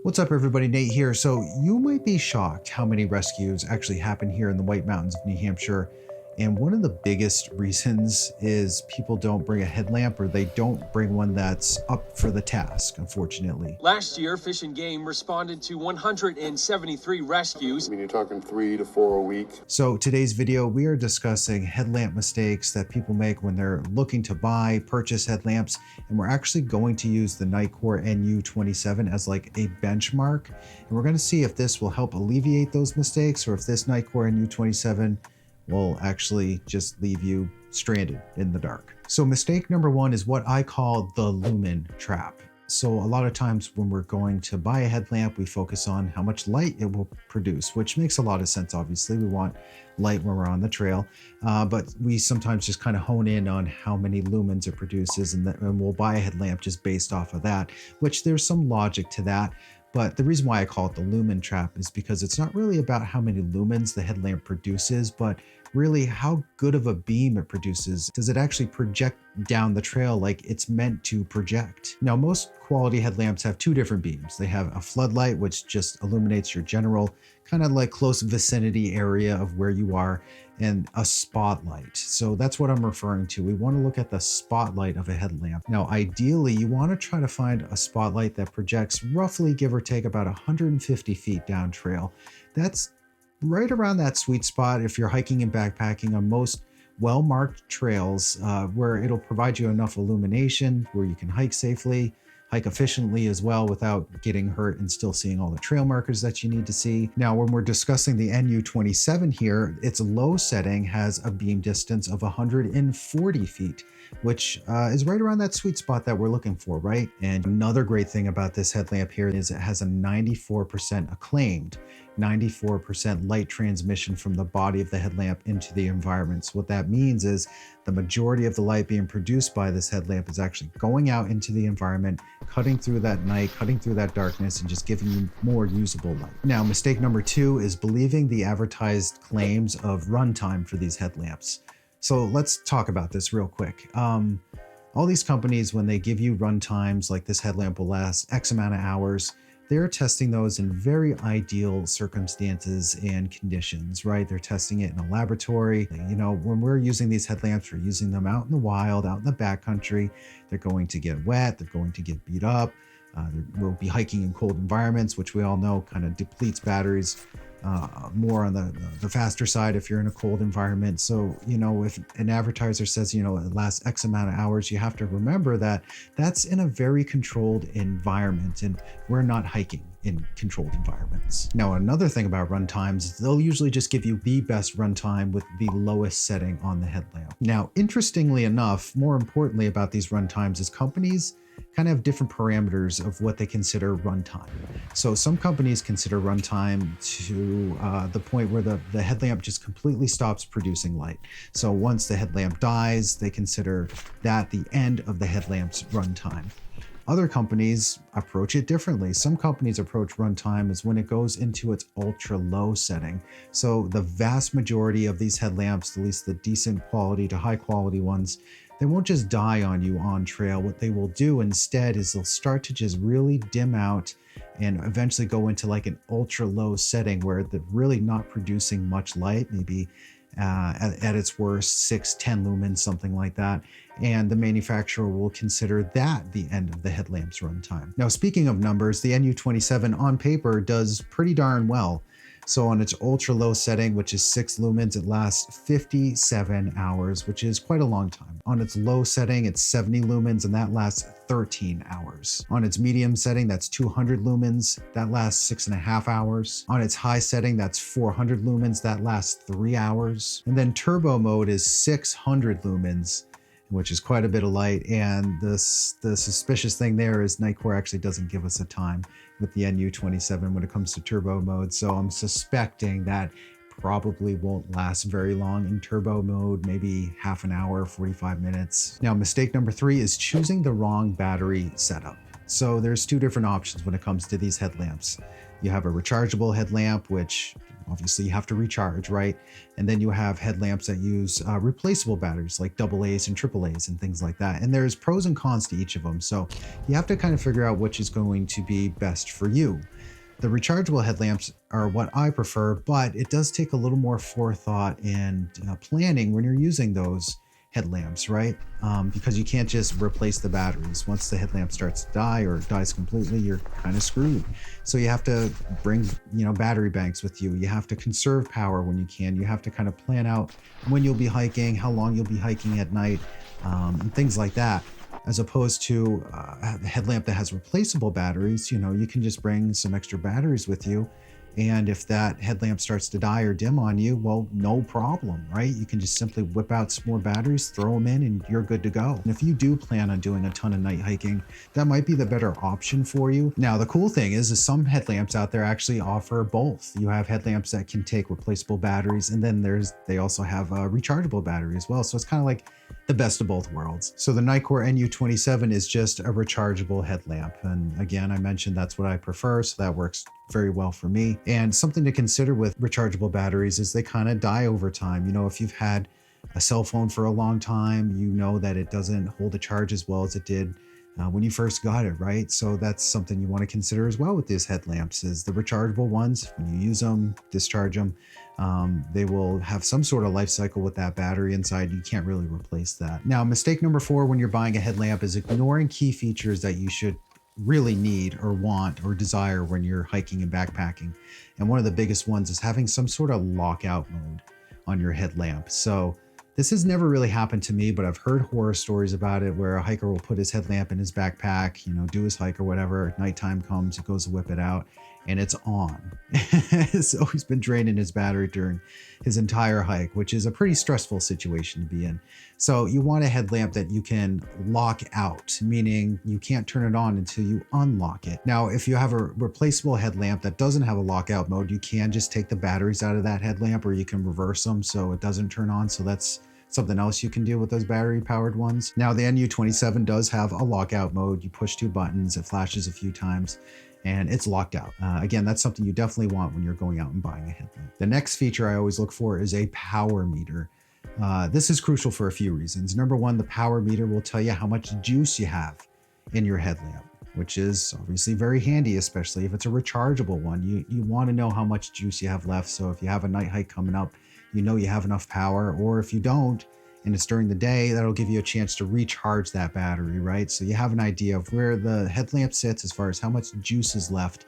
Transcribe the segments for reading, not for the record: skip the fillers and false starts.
What's up everybody, Nate here. So you might be shocked how many rescues actually happen here in the White Mountains of New Hampshire. And one of the biggest reasons is people don't bring a headlamp, or they don't bring one that's up for the task, unfortunately. Last year, Fish and Game responded to 173 rescues. I mean, you're talking 3 to 4 a week. So today's video, we are discussing headlamp mistakes that people make when they're looking to purchase headlamps. And we're actually going to use the Nitecore NU27 as like a benchmark. And we're going to see if this will help alleviate those mistakes, or if this Nitecore NU27 will actually just leave you stranded in the dark. So mistake number one is what I call the Lumen trap. So a lot of times when we're going to buy a headlamp, we focus on how much light it will produce, which makes a lot of sense. Obviously, we want light when we're on the trail, but we sometimes just kind of hone in on how many lumens it produces, and we'll buy a headlamp just based off of that, which there's some logic to that. But the reason why I call it the Lumen trap is because it's not really about how many lumens the headlamp produces, but really how good of a beam it produces. Does it actually project down the trail like it's meant to project? Now, most quality headlamps have two different beams. They have a floodlight, which just illuminates your general kind of like close vicinity area of where you are, and a spotlight. So that's what I'm referring to. We want to look at the spotlight of a headlamp. Now, ideally, you want to try to find a spotlight that projects roughly, give or take, about 150 feet down trail. That's right around that sweet spot if you're hiking and backpacking on most well-marked trails, where it'll provide you enough illumination where you can hike safely, hike efficiently as well without getting hurt, and still seeing all the trail markers that you need to see. Now, when we're discussing the NU27 here, its low setting has a beam distance of 140 feet, which is right around that sweet spot that we're looking for, right? And another great thing about this headlamp here is it has a 94% acclaimed 94% light transmission from the body of the headlamp into the environment. So what that means is the majority of the light being produced by this headlamp is actually going out into the environment, cutting through that night, cutting through that darkness, and just giving you more usable light. Now, mistake number two is believing the advertised claims of runtime for these headlamps. So let's talk about this real quick. All these companies, when they give you run times, like this headlamp will last X amount of hours, they're testing those in very ideal circumstances and conditions, right? They're testing it in a laboratory. You know, when we're using these headlamps, we're using them out in the wild, out in the backcountry. They're going to get wet, they're going to get beat up. We'll be hiking in cold environments, which we all know kind of depletes batteries more on the faster side if you're in a cold environment. So, you know, if an advertiser says, you know, it lasts X amount of hours, you have to remember that that's in a very controlled environment, and we're not hiking in controlled environments. Now, another thing about run times is they'll usually just give you the best run time with the lowest setting on the headlamp. Now, interestingly enough, more importantly about these run times is companies kind of have different parameters of what they consider runtime. So some companies consider runtime to the point where the headlamp just completely stops producing light. So once the headlamp dies, they consider that the end of the headlamp's runtime. Other companies approach it differently. Some companies approach runtime as when it goes into its ultra low setting. So the vast majority of these headlamps, at least the decent quality to high quality ones, they won't just die on you on trail. What they will do instead is they'll start to just really dim out and eventually go into like an ultra low setting where they're really not producing much light, maybe at its worst 6-10 lumens, something like that. And the manufacturer will consider that the end of the headlamp's runtime. Now, speaking of numbers, the NU27 on paper does pretty darn well. So on its ultra low setting, which is 6 lumens, it lasts 57 hours, which is quite a long time. On its low setting, it's 70 lumens, and that lasts 13 hours. On its medium setting, that's 200 lumens, that lasts 6.5 hours. On its high setting, that's 400 lumens, that lasts 3 hours. And then turbo mode is 600 lumens, which is quite a bit of light. And the suspicious thing there is Nitecore actually doesn't give us a time with the NU27 when it comes to turbo mode. So I'm suspecting that probably won't last very long in turbo mode, maybe half an hour, 45 minutes. Now, mistake number three is choosing the wrong battery setup. So there's two different options when it comes to these headlamps. You have a rechargeable headlamp, which obviously you have to recharge, right? And then you have headlamps that use replaceable batteries like AA's and AAA's and things like that. And there's pros and cons to each of them. So you have to kind of figure out which is going to be best for you. The rechargeable headlamps are what I prefer, but it does take a little more forethought and planning when you're using those headlamps, right? Because you can't just replace the batteries. Once the headlamp starts to die or dies completely, you're kind of screwed. So you have to bring, battery banks with you. You have to conserve power when you can. You have to kind of plan out when you'll be hiking, how long you'll be hiking at night, and things like that. As opposed to a headlamp that has replaceable batteries, you can just bring some extra batteries with you. And if that headlamp starts to die or dim on you, well, no problem, right? You can just simply whip out some more batteries, throw them in, and you're good to go. And if you do plan on doing a ton of night hiking, that might be the better option for you. Now, the cool thing is some headlamps out there actually offer both. You have headlamps that can take replaceable batteries, and then they also have a rechargeable battery as well. So it's kind of like the best of both worlds. So the Nitecore NU27 is just a rechargeable headlamp. And again, I mentioned that's what I prefer, so that works very well for me. And something to consider with rechargeable batteries is they kind of die over time. If you've had a cell phone for a long time, you know that it doesn't hold a charge as well as it did when you first got it, right? So that's something you want to consider as well with these headlamps is the rechargeable ones. When you use them, discharge them, they will have some sort of life cycle with that battery inside. You can't really replace that. Now, mistake number 4 when you're buying a headlamp is ignoring key features that you should really need or want or desire when you're hiking and backpacking. And one of the biggest ones is having some sort of lockout mode on your headlamp. So this has never really happened to me, but I've heard horror stories about it where a hiker will put his headlamp in his backpack, do his hike or whatever. Nighttime comes, he goes to whip it out, and it's on. So he's been draining his battery during his entire hike, which is a pretty stressful situation to be in. So you want a headlamp that you can lock out, meaning you can't turn it on until you unlock it. Now, if you have a replaceable headlamp that doesn't have a lockout mode, you can just take the batteries out of that headlamp, or you can reverse them so it doesn't turn on. So that's something else you can do with those battery powered ones. Now, the NU27 does have a lockout mode. You push 2 buttons, it flashes a few times, and it's locked out. Again, that's something you definitely want when you're going out and buying a headlamp. The next feature I always look for is a power meter. This is crucial for a few reasons. Number 1, the power meter will tell you how much juice you have in your headlamp, which is obviously very handy, especially if it's a rechargeable one. You want to know how much juice you have left. So if you have a night hike coming up, you have enough power, or if you don't, and it's during the day, that'll give you a chance to recharge that battery, right? So you have an idea of where the headlamp sits as far as how much juice is left.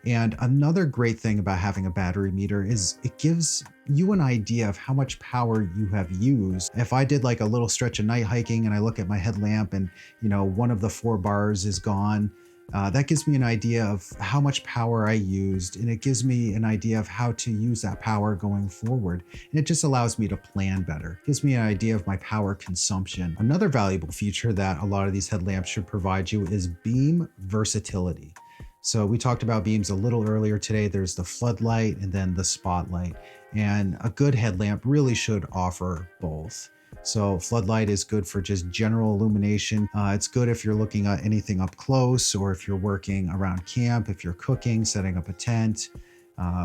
And another great thing about having a battery meter is it gives you an idea of how much power you have used. If I did like a little stretch of night hiking and I look at my headlamp and, one of the 4 bars is gone, that gives me an idea of how much power I used, and it gives me an idea of how to use that power going forward. And it just allows me to plan better. It gives me an idea of my power consumption. Another valuable feature that a lot of these headlamps should provide you is beam versatility. So we talked about beams a little earlier today. There's the floodlight and then the spotlight. And a good headlamp really should offer both. So floodlight is good for just general illumination. It's good if you're looking at anything up close, or if you're working around camp, if you're cooking, setting up a tent,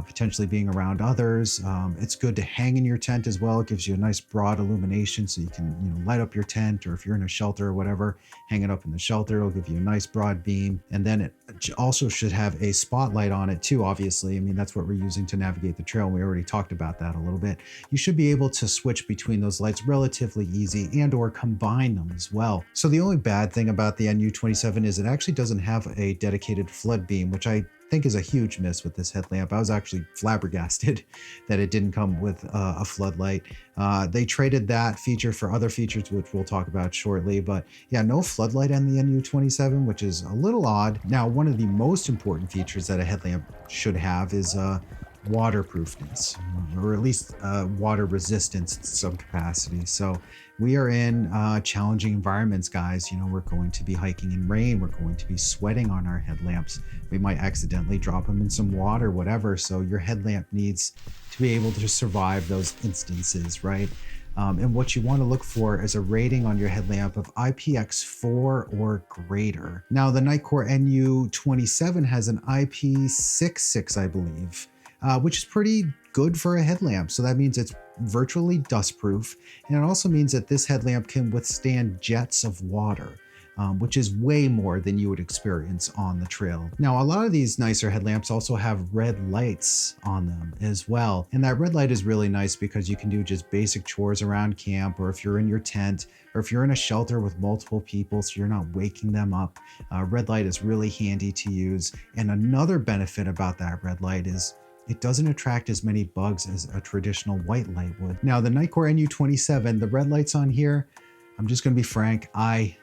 potentially being around others. It's good to hang in your tent as well. It gives you a nice broad illumination so you can light up your tent, or if you're in a shelter or whatever, hang it up in the shelter. It'll give you a nice broad beam. And then it also should have a spotlight on it too, obviously. I mean, that's what we're using to navigate the trail. We already talked about that a little bit. You should be able to switch between those lights relatively easy and or combine them as well. So the only bad thing about the NU27 is it actually doesn't have a dedicated flood beam, which I think is a huge miss with this headlamp. I was actually flabbergasted that it didn't come with a floodlight. They traded that feature for other features, which we'll talk about shortly. But yeah, no floodlight on the NU27, which is a little odd. Now, one of the most important features that a headlamp should have is waterproofness, or at least water resistance in some capacity. So we are in challenging environments, guys. We're going to be hiking in rain. We're going to be sweating on our headlamps. We might accidentally drop them in some water, whatever. So your headlamp needs to be able to survive those instances, right? And what you want to look for is a rating on your headlamp of IPX4 or greater. Now, the Nitecore NU27 has an IP66, I believe, which is pretty good for a headlamp. So that means it's virtually dustproof. And it also means that this headlamp can withstand jets of water. Which is way more than you would experience on the trail. Now, a lot of these nicer headlamps also have red lights on them as well. And that red light is really nice because you can do just basic chores around camp, or if you're in your tent, or if you're in a shelter with multiple people so you're not waking them up. Red light is really handy to use. And another benefit about that red light is it doesn't attract as many bugs as a traditional white light would. Now, the Nitecore NU27, the red lights on here, I'm just gonna be frank, I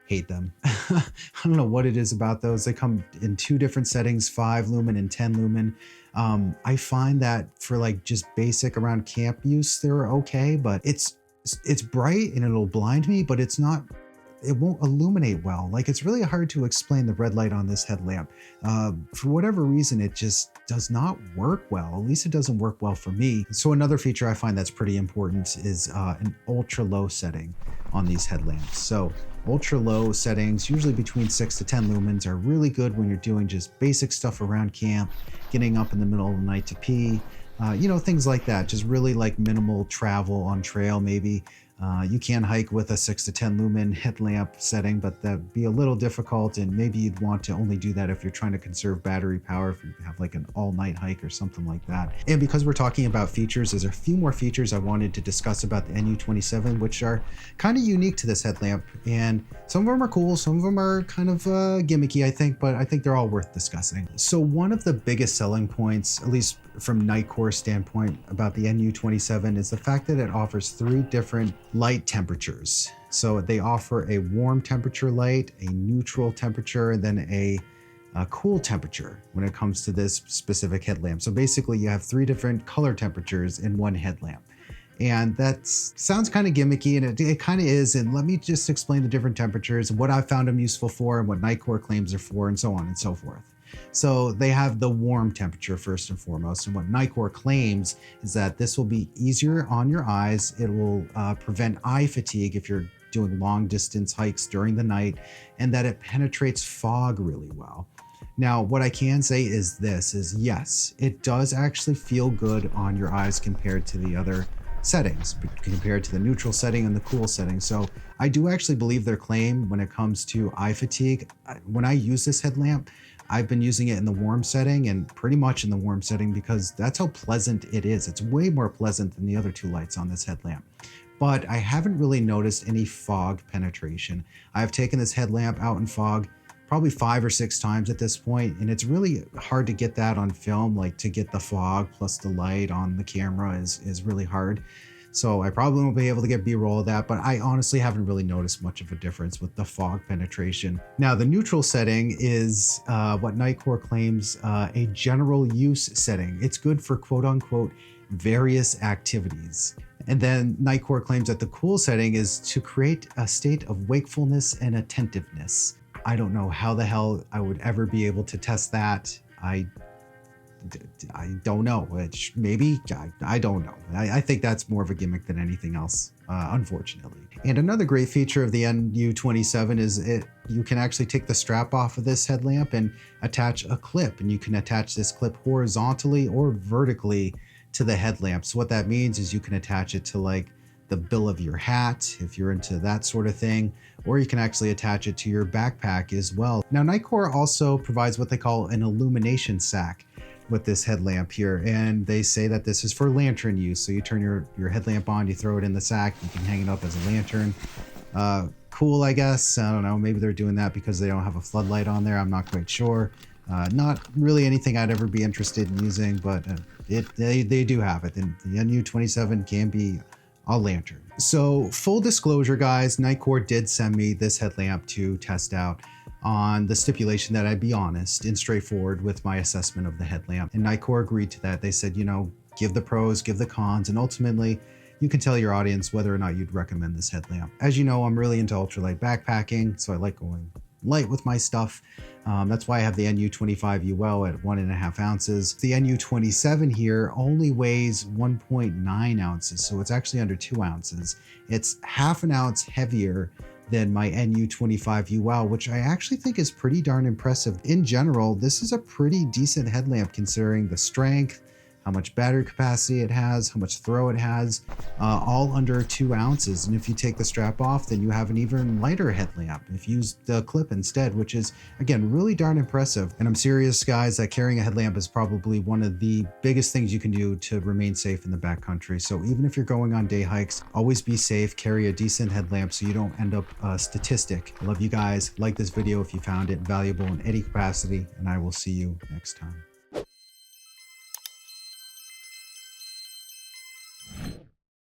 hate them. I don't know what it is about those. They come in 2 different settings, 5 lumen and 10 lumen. I find that for like just basic around camp use, they're okay, but it's bright and it'll blind me, but it won't illuminate well. Like, it's really hard to explain the red light on this headlamp. For whatever reason, it just does not work well. At least it doesn't work well for me. So another feature I find that's pretty important is an ultra low setting on these headlamps. So ultra low settings, usually between 6 to 10 lumens, are really good when you're doing just basic stuff around camp, getting up in the middle of the night to pee, you know, things like that. Just really like minimal travel on trail maybe. You can hike with a 6 to 10 lumen headlamp setting, but that'd be a little difficult, and maybe you'd want to only do that if you're trying to conserve battery power, if you have like an all-night hike or something like that. And because we're talking about features, there's a few more features I wanted to discuss about the NU27, which are kind of unique to this headlamp, and some of them are cool, some of them are kind of gimmicky, I think, but I think they're all worth discussing. So one of the biggest selling points, at least from Nitecore's standpoint, about the NU27 is the fact that it offers 3 different light temperatures. So they offer a warm temperature light, a neutral temperature, and then a cool temperature when it comes to this specific headlamp. So basically you have 3 different color temperatures in one headlamp. And that sounds kind of gimmicky, and it kind of is. And let me just explain the different temperatures, what I found them useful for, and what Nitecore claims they're for, and so on and so forth. So they have the warm temperature first and foremost. And what Nitecore claims is that this will be easier on your eyes. It will prevent eye fatigue if you're doing long distance hikes during the night, and that it penetrates fog really well. Now, what I can say is this, is yes, it does actually feel good on your eyes compared to the other settings, compared to the neutral setting and the cool setting. So I do actually believe their claim when it comes to eye fatigue. When I use this headlamp, I've been using it in the warm setting, and pretty much in the warm setting, because that's how pleasant it is. It's way more pleasant than the other 2 lights on this headlamp. But I haven't really noticed any fog penetration. I've taken this headlamp out in fog probably 5 or 6 times at this point, and it's really hard to get that on film, like to get the fog plus the light on the camera is really hard. So I probably won't be able to get B-roll of that, but I honestly haven't really noticed much of a difference with the fog penetration. Now, the neutral setting is what Nitecore claims a general use setting. It's good for quote unquote various activities. And then Nitecore claims that the cool setting is to create a state of wakefulness and attentiveness. I don't know how the hell I would ever be able to test that. I don't know, which maybe, I don't know. I think that's more of a gimmick than anything else, unfortunately. And another great feature of the NU27 is you can actually take the strap off of this headlamp and attach a clip, and you can attach this clip horizontally or vertically to the headlamp. So what that means is you can attach it to like the bill of your hat, if you're into that sort of thing, or you can actually attach it to your backpack as well. Now, Nitecore also provides what they call an illumination sack with this headlamp here, and they say that this is for lantern use. So you turn your headlamp on, you throw it in the sack, you can hang it up as a lantern. Cool, I guess. I don't know, maybe they're doing that because they don't have a floodlight on there. I'm not quite sure. Not really anything I'd ever be interested in using, but they do have it, and the NU27 can be a lantern. So full disclosure, guys, Nitecore did send me this headlamp to test out on the stipulation that I'd be honest and straightforward with my assessment of the headlamp. And Nitecore agreed to that. They said, you know, give the pros, give the cons, and ultimately you can tell your audience whether or not you'd recommend this headlamp. As you know, I'm really into ultralight backpacking, so I like going light with my stuff. That's why I have the NU25 at 1.5 ounces. The NU27 here only weighs 1.9 ounces, so it's actually under 2 ounces. It's half an ounce heavier than my NU25 which I actually think is pretty darn impressive. In general, this is a pretty decent headlamp considering the strength, how much battery capacity it has, how much throw it has, all under 2 ounces. And if you take the strap off, then you have an even lighter headlamp if you use the clip instead, which is, again, really darn impressive. And I'm serious, guys, that carrying a headlamp is probably one of the biggest things you can do to remain safe in the backcountry. So even if you're going on day hikes, always be safe, carry a decent headlamp so you don't end up a statistic. I love you guys. Like this video if you found it valuable in any capacity, and I will see you next time.